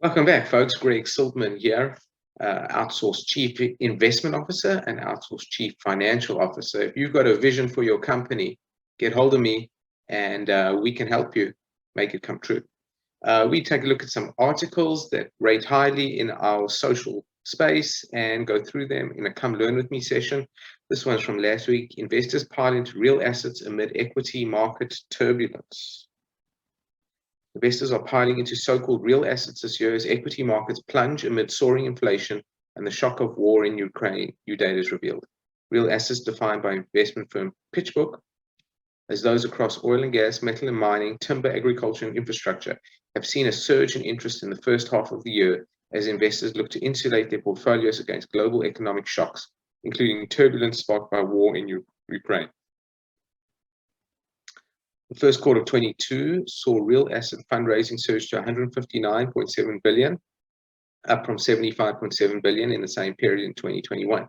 Welcome back, folks. Greg Siltman here, Outsourced Chief Investment Officer and Outsourced Chief Financial Officer. If you've got a vision for your company, get hold of me and we can help you make it come true. We take a look at some articles that rate highly in our social space and go through them in a Come Learn With Me session. This one's from last week. Investors pile into real assets amid equity market turbulence. Investors are piling into so-called real assets this year as equity markets plunge amid soaring inflation and the shock of war in Ukraine, new data is revealed. Real assets defined by investment firm PitchBook as those across oil and gas, metal and mining, timber, agriculture, and infrastructure have seen a surge in interest in the first half of the year as investors look to insulate their portfolios against global economic shocks, including turbulence sparked by war in Ukraine. The first quarter of 22 saw real asset fundraising surge to 159.7 billion, up from 75.7 billion in the same period in 2021,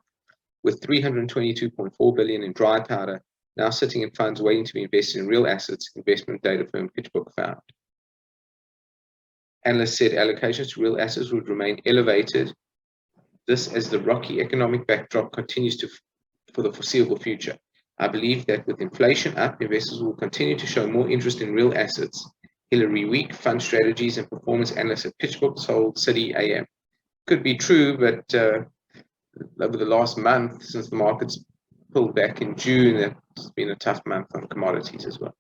with 322.4 billion in dry powder now sitting in funds waiting to be invested in real assets, investment data firm PitchBook found. Analysts said allocations to real assets would remain elevated, this as the rocky economic backdrop continues for the foreseeable future. I believe that with inflation up, investors will continue to show more interest in real assets. Hillary Week, fund strategies and performance analyst at PitchBook told City AM. Could be true, but over the last month, since the markets pulled back in June, it's been a tough month on commodities as well.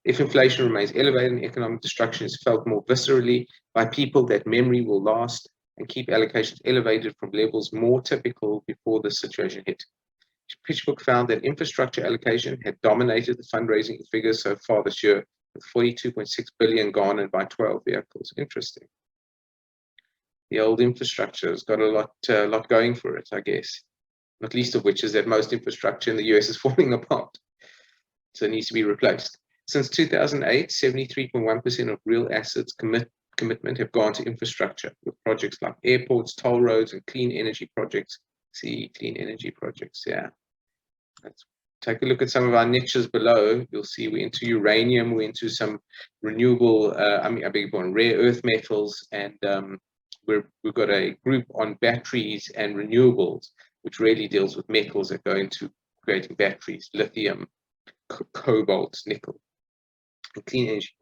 If inflation remains elevated and economic destruction is felt more viscerally by people, that memory will last and keep allocations elevated from levels more typical before this situation hit. PitchBook found that infrastructure allocation had dominated the fundraising figures so far this year, with 42.6 billion garnered by 12 vehicles. Interesting. The old infrastructure has got a lot going for it, I guess. Not least of which is that most infrastructure in the US is falling apart, so it needs to be replaced. Since 2008, 73.1% of real assets commitment have gone to infrastructure, with projects like airports, toll roads, and clean energy projects. See, clean energy projects, yeah. Let's take a look at some of our niches below. You'll see we're into uranium, we're into some renewable, rare earth metals, and we've got a group on batteries and renewables, which really deals with metals that go into creating batteries, lithium, cobalt, nickel, and clean energy.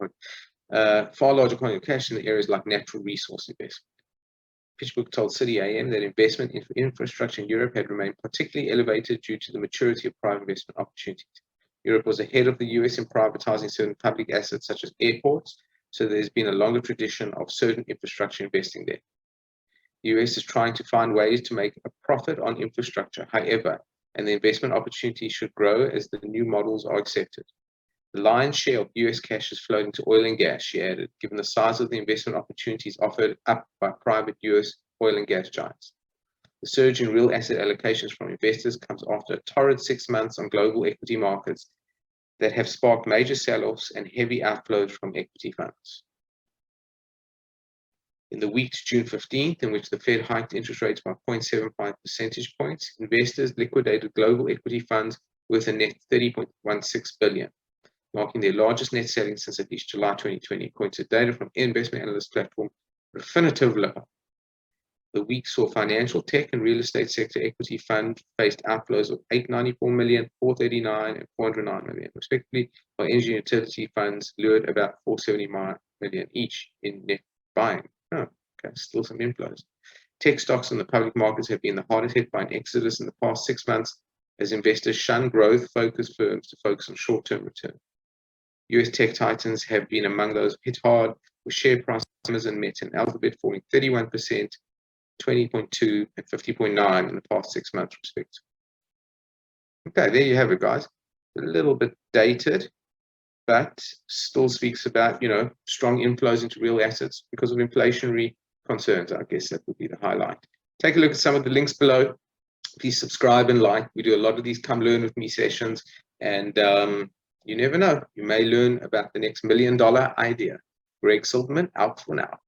Far larger quantity of cash in the areas like natural resource investment. PitchBook told City AM that investment in infrastructure in Europe had remained particularly elevated due to the maturity of private investment opportunities. Europe was ahead of the US in privatizing certain public assets such as airports, so there's been a longer tradition of certain infrastructure investing there. The US is trying to find ways to make a profit on infrastructure, however, and the investment opportunities should grow as the new models are accepted. The lion's share of US cash is flowing to oil and gas, she added, given the size of the investment opportunities offered up by private US oil and gas giants. The surge in real asset allocations from investors comes after a torrid 6 months on global equity markets that have sparked major sell-offs and heavy outflows from equity funds. In the week to June 15th, in which the Fed hiked interest rates by 0.75 percentage points, investors liquidated global equity funds worth a net 30.16 billion. Marking their largest net selling since at least July 2020, according to data from investment analyst platform Refinitiv. The week saw financial, tech, and real estate sector equity fund faced outflows of 894 million, 439, and 409 million, respectively, while energy and utility funds lured about 479 million each in net buying. Oh, okay, still some inflows. Tech stocks in the public markets have been the hardest hit by an exodus in the past 6 months as investors shun growth-focused firms to focus on short-term return. US tech titans have been among those hit hard, with share prices Amazon, Meta, and Alphabet falling 31%, 20.2%, and 50.9% in the past 6 months, respectively. Okay, there you have it, guys. A little bit dated, but still speaks about, strong inflows into real assets because of inflationary concerns. I guess that would be the highlight. Take a look at some of the links below. Please subscribe and like. We do a lot of these Come Learn With Me sessions, and you never know, you may learn about the next $1 million idea. Greg Silverman, out for now.